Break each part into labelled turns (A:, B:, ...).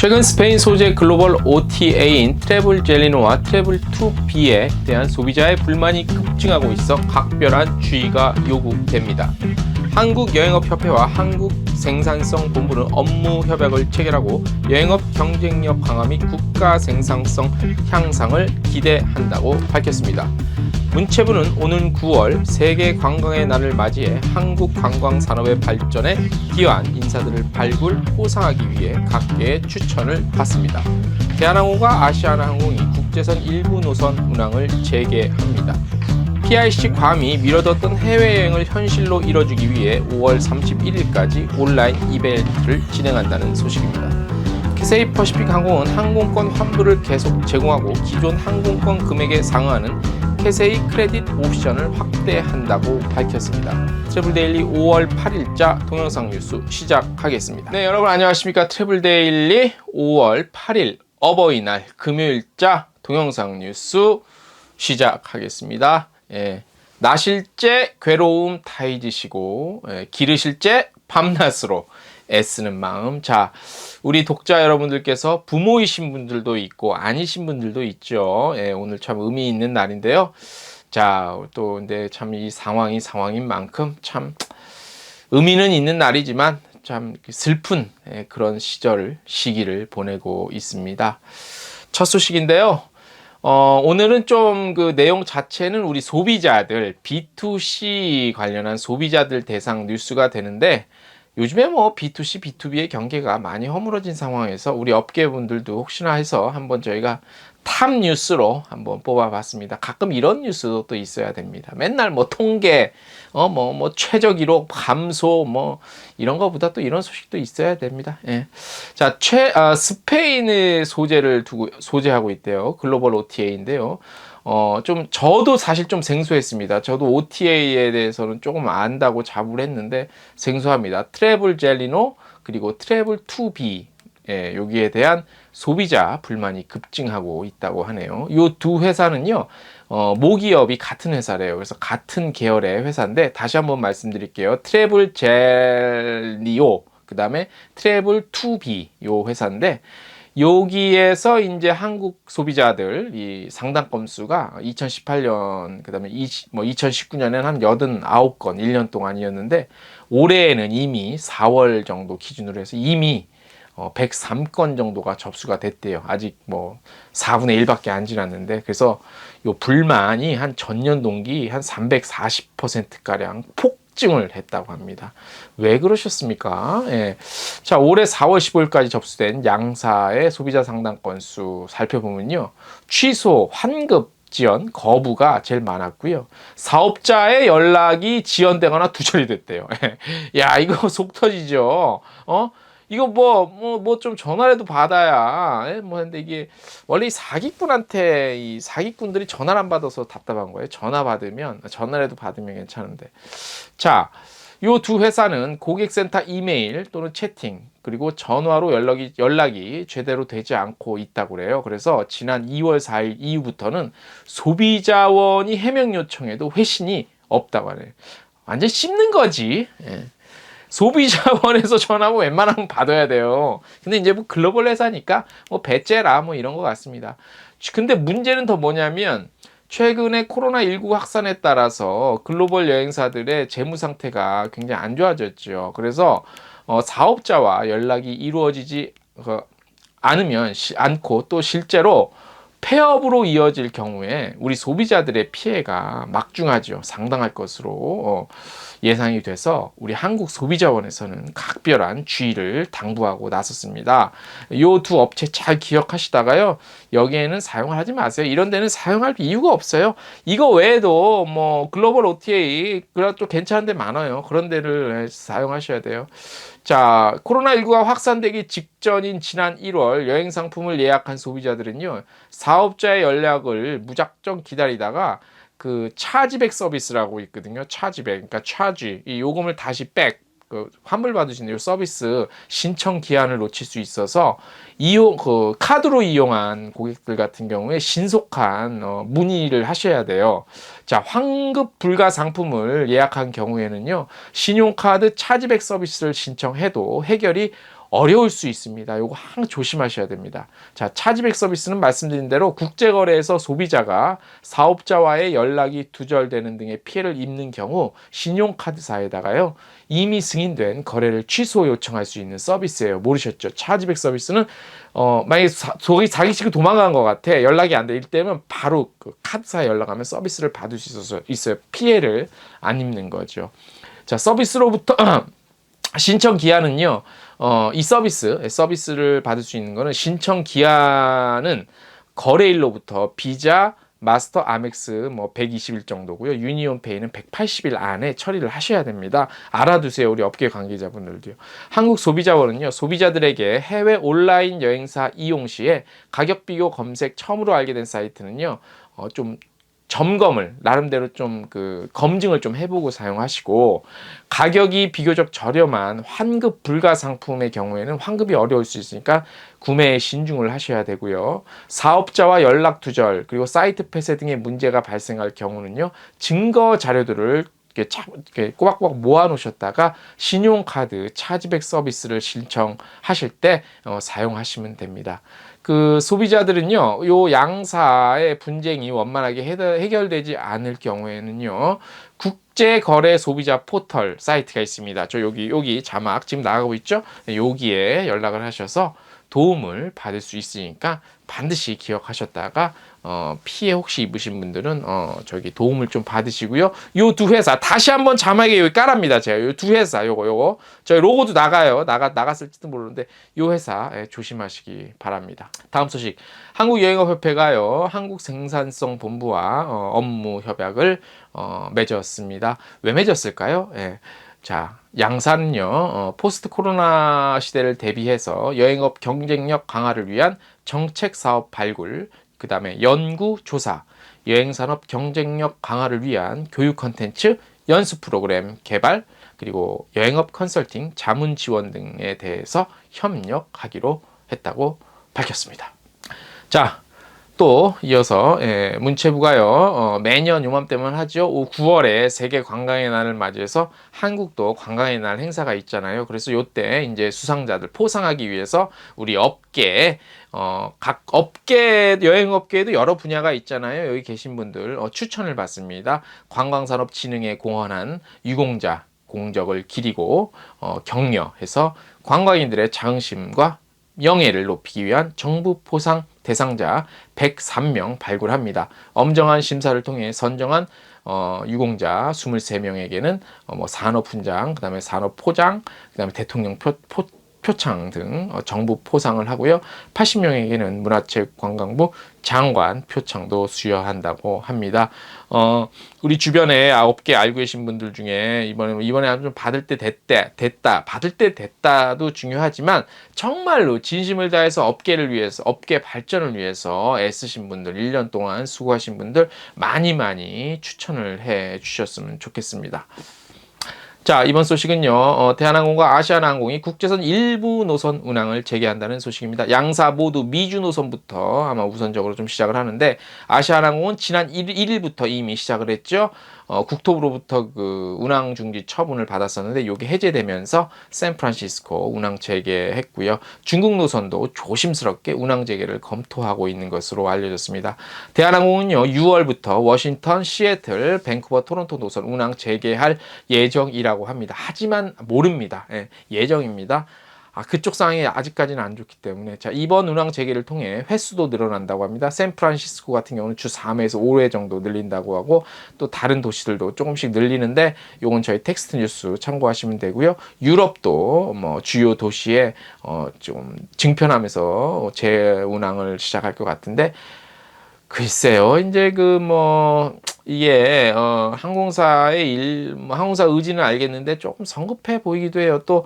A: 최근 스페인 소재 글로벌 OTA인 트래블젤리노와 트래블2B에 대한 소비자의 불만이 급증하고 있어 각별한 주의가 요구됩니다. 한국여행업협회와 한국생산성본부는 업무 협약을 체결하고 여행업 경쟁력 강화 및 국가 생산성 향상을 기대한다고 밝혔습니다. 문체부는 오는 9월 세계 관광의 날을 맞이해 한국 관광 산업의 발전에 기여한 인사들을 발굴, 포상하기 위해 각계의 추천을 받습니다. 대한항공과 아시아나항공이 국제선 일부 노선 운항을 재개합니다. PRC 괌이 미뤄뒀던 해외여행을 현실로 이뤄주기 위해 5월 31일까지 온라인 이벤트를 진행한다는 소식입니다. 캐세이 퍼시픽 항공은 항공권 환불을 계속 제공하고 기존 항공권 금액에 상응하는 캐세이 크레딧 옵션을 확대한다고 밝혔습니다. 트래블데일리 5월 8일자 동영상 뉴스 시작하겠습니다. 네, 여러분 안녕하십니까. 트래블데일리 5월 8일 어버이날 금요일자 동영상 뉴스 시작하겠습니다. 나실제 괴로움 다 잊으시고 기르실제 밤낮으로 애쓰는 마음. 자, 우리 독자 여러분들께서 부모이신 분들도 있고 아니신 분들도 있죠. 오늘 참 의미 있는 날인데요. 자, 또 근데 참 이 상황인 만큼 참 의미는 있는 날이지만 참 슬픈 그런 시기를 보내고 있습니다. 첫 소식인데요. 오늘은 좀 그 내용 자체는 우리 소비자들, B2C 관련한 소비자들 대상 뉴스가 되는데, 요즘에 뭐 B2C, B2B의 경계가 많이 허물어진 상황에서 우리 업계분들도 혹시나 해서 한번 저희가 탑 뉴스로 한번 뽑아봤습니다. 가끔 이런 뉴스도 또 있어야 됩니다. 맨날 뭐 통계, 뭐 최저 기록 감소, 뭐 이런 거보다 또 이런 소식도 있어야 됩니다. 예. 자, 스페인의 소재하고 있대요. 글로벌 OTA인데요. 저도 사실 좀 생소했습니다. 저도 OTA에 대해서는 조금 안다고 자부를 했는데 생소합니다. 트래블젤리노 그리고 트래블2B 여기에 대한 소비자 불만이 급증하고 있다고 하네요. 이 두 회사는요, 모기업이 같은 회사래요. 그래서 같은 계열의 회사인데 다시 한번 말씀드릴게요. 트래블젤리오 그 다음에 트래블2B 요 회사인데 여기에서 이제 한국 소비자들 이 상당 건수가 2018년 그다음에 2019년에는 한 89건 1년 동안이었는데 올해에는 이미 4월 정도 기준으로 해서 이미 103건 정도가 접수가 됐대요. 아직 뭐 4분의 1밖에 안 지났는데 그래서 요 불만이 한 전년 동기 한 340%가량 폭증을 했다고 합니다. 왜 그러셨습니까? 자, 올해 4월 15일까지 접수된 양사의 소비자 상담 건수 살펴보면요. 취소, 환급 지연, 거부가 제일 많았고요. 사업자의 연락이 지연되거나 두절이 됐대요. 야, 이거 속 터지죠. 이거 뭐 좀 전화라도 받아야, 근데 이게 원래 이 사기꾼들이 전화를 안 받아서 답답한 거예요. 전화라도 받으면 괜찮은데. 자, 요 두 회사는 고객센터 이메일 또는 채팅, 그리고 전화로 연락이 제대로 되지 않고 있다고 그래요. 그래서 지난 2월 4일 이후부터는 소비자원이 해명 요청에도 회신이 없다고 하네요. 완전 씹는 거지. 소비자원에서 전화하면 웬만하면 받아야 돼요. 근데 이제 뭐 글로벌 회사니까 뭐 배째라 뭐 이런 것 같습니다. 근데 문제는 더 뭐냐면 최근에 코로나19 확산에 따라서 글로벌 여행사들의 재무 상태가 굉장히 안 좋아졌죠. 그래서 사업자와 연락이 이루어지지 않고 또 실제로 폐업으로 이어질 경우에 우리 소비자들의 피해가 막중하죠. 상당할 것으로 예상이 돼서 우리 한국소비자원에서는 각별한 주의를 당부하고 나섰습니다. 이 두 업체 잘 기억하시다가요. 여기에는 사용을 하지 마세요. 이런 데는 사용할 이유가 없어요. 이거 외에도 뭐 글로벌 OTA 그래도 또 괜찮은 데 많아요. 그런 데를 사용하셔야 돼요. 자, 코로나19가 확산되기 직전인 지난 1월 여행 상품을 예약한 소비자들은요, 사업자의 연락을 무작정 기다리다가 그 차지백 서비스라고 있거든요. 차지백, 그러니까 차지, 이 요금을 다시 환불 받으시는 이 서비스 신청 기한을 놓칠 수 있어서 카드로 이용한 고객들 같은 경우에 신속한 문의를 하셔야 돼요. 자, 환급 불가 상품을 예약한 경우에는요, 신용카드 차지백 서비스를 신청해도 해결이 어려울 수 있습니다. 요거 항상 조심하셔야 됩니다. 자, 차지백 서비스는 말씀드린 대로 국제거래에서 소비자가 사업자와의 연락이 두절되는 등의 피해를 입는 경우 신용카드사에다가요, 이미 승인된 거래를 취소 요청할 수 있는 서비스예요. 모르셨죠? 차지백 서비스는 만약에 자기치고 도망간 것 같아, 연락이 안 돼, 이때면 바로 그 카드사에 연락하면 서비스를 받을 수 있어요. 피해를 안 입는 거죠. 자, 서비스로부터 신청 기한은요, 이 서비스를 받을 수 있는 거는, 신청 기한은 거래일로부터 비자, 마스터, 아멕스 120일 정도고요. 유니온페이는 180일 안에 처리를 하셔야 됩니다. 알아두세요, 우리 업계 관계자분들도요. 한국소비자원은요, 소비자들에게 해외 온라인 여행사 이용 시에 가격 비교 검색 처음으로 알게 된 사이트는요, 좀 점검을 나름대로 좀 검증을 좀 해보고 사용하시고, 가격이 비교적 저렴한 환급 불가 상품의 경우에는 환급이 어려울 수 있으니까 구매에 신중을 하셔야 되고요. 사업자와 연락 두절, 그리고 사이트 폐쇄 등의 문제가 발생할 경우는요, 증거 자료들을 이렇게 꼬박꼬박 모아 놓으셨다가 신용카드 차지백 서비스를 신청하실 때 사용하시면 됩니다. 그 소비자들은요, 요 양사의 분쟁이 원만하게 해결되지 않을 경우에는요, 국제거래 소비자 포털 사이트가 있습니다. 저 여기 자막 지금 나가고 있죠? 여기에 연락을 하셔서 도움을 받을 수 있으니까 반드시 기억하셨다가 피해 혹시 입으신 분들은 저기 도움을 좀 받으시고요. 요 두 회사 다시 한번 자막에 여기 깔았습니다. 제가 요 두 회사 요거 저희 로고도 나갔을지도 모르는데 요 회사 조심하시기 바랍니다. 다음 소식, 한국여행업협회가요, 한국생산성본부와 업무 협약을 맺었습니다. 왜 맺었을까요? 자, 양사는요, 포스트 코로나 시대를 대비해서 여행업 경쟁력 강화를 위한 정책 사업 발굴, 그 다음에 연구 조사, 여행산업 경쟁력 강화를 위한 교육 컨텐츠, 연수 프로그램 개발, 그리고 여행업 컨설팅, 자문 지원 등에 대해서 협력하기로 했다고 밝혔습니다. 자, 또 이어서 문체부가요, 매년 요맘때만 하죠. 9월에 세계 관광의 날을 맞이해서 한국도 관광의 날 행사가 있잖아요. 그래서 요때 이제 수상자들 포상하기 위해서 우리 업계, 각 업계, 여행업계에도 여러 분야가 있잖아요. 여기 계신 분들 추천을 받습니다. 관광산업진흥에 공헌한 유공자 공적을 기리고 격려해서 관광인들의 자긍심과 명예를 높이기 위한 정부 포상 대상자 103명 발굴합니다. 엄정한 심사를 통해 선정한 유공자 23명에게는 산업훈장, 그 다음에 산업포장, 그 다음에 대통령 표창 등 정부 포상을 하고요. 80명에게는 문화체육관광부 장관 표창도 수여한다고 합니다. 우리 주변에 업계 알고 계신 분들 중에 이번에 좀 받을 때 됐다, 받을 때 됐다도 중요하지만 정말로 진심을 다해서 업계를 위해서, 업계 발전을 위해서 애쓰신 분들, 1년 동안 수고하신 분들 많이 추천을 해 주셨으면 좋겠습니다. 자, 이번 소식은요, 대한항공과 아시아나항공이 국제선 일부 노선 운항을 재개한다는 소식입니다. 양사 모두 미주 노선부터 아마 우선적으로 좀 시작을 하는데, 아시아나항공은 지난 1일부터 이미 시작을 했죠. 국토부로부터 그 운항 중지 처분을 받았었는데 이게 해제되면서 샌프란시스코 운항 재개했고요. 중국 노선도 조심스럽게 운항 재개를 검토하고 있는 것으로 알려졌습니다. 대한항공은요, 6월부터 워싱턴, 시애틀, 밴쿠버, 토론토 노선 운항 재개할 예정이라고 합니다. 하지만 모릅니다. 예정입니다. 그쪽 상황이 아직까지는 안 좋기 때문에, 자, 이번 운항 재개를 통해 횟수도 늘어난다고 합니다. 샌프란시스코 같은 경우는 주 3회에서 5회 정도 늘린다고 하고, 또 다른 도시들도 조금씩 늘리는데, 요건 저희 텍스트 뉴스 참고하시면 되고요. 유럽도 주요 도시에 좀 증편하면서 재운항을 시작할 것 같은데, 글쎄요, 이제 이게 항공사의 항공사 의지는 알겠는데 조금 성급해 보이기도 해요. 또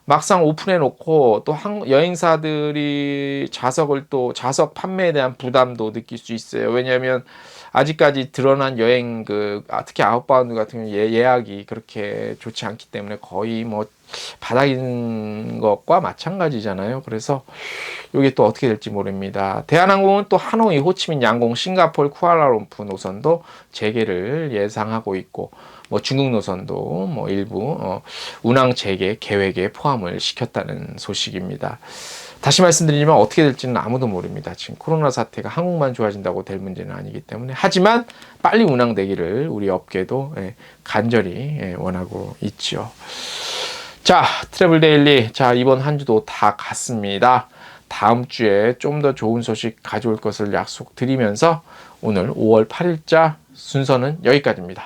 A: 막상 오픈해 놓고 또 여행사들이 자석 판매에 대한 부담도 느낄 수 있어요. 왜냐하면 아직까지 드러난 여행 특히 아웃바운드 같은 경우 예약이 그렇게 좋지 않기 때문에 거의 뭐 바닥인 것과 마찬가지잖아요. 그래서 이게 또 어떻게 될지 모릅니다. 대한항공은 또 하노이, 호치민, 양공, 싱가포르, 쿠알라룸푸 노선도 재개를 예상하고 있고, 뭐 중국 노선도 뭐 일부 운항 재개 계획에 포함을 시켰다는 소식입니다. 다시 말씀드리지만 어떻게 될지는 아무도 모릅니다. 지금 코로나 사태가 한국만 좋아진다고 될 문제는 아니기 때문에. 하지만 빨리 운항되기를 우리 업계도 간절히 원하고 있죠. 자, 트래블 데일리. 자, 이번 한 주도 다 갔습니다. 다음 주에 좀 더 좋은 소식 가져올 것을 약속드리면서 오늘 5월 8일자 순서는 여기까지입니다.